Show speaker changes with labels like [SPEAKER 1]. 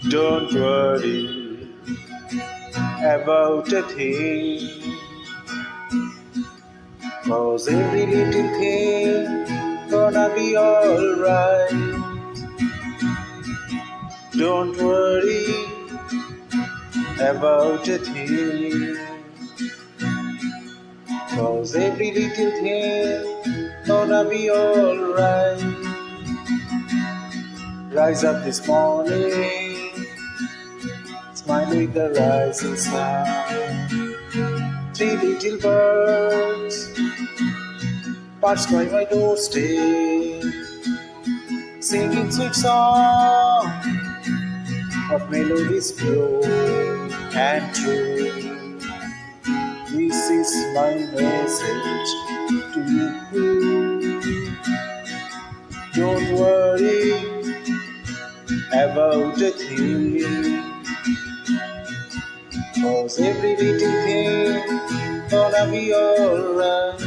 [SPEAKER 1] Don't worry about a thing, 'cause every little thing gonna be alright. Don't worry about a thing, 'cause every little thing gonna be alright. Rise up this morning, smile with the rising sun. Three little birds passed by my doorstep, singing sweet song of melodies pure and true. This is my message to you. Don't worry about a thing, 'cause every little thing gonna be alright.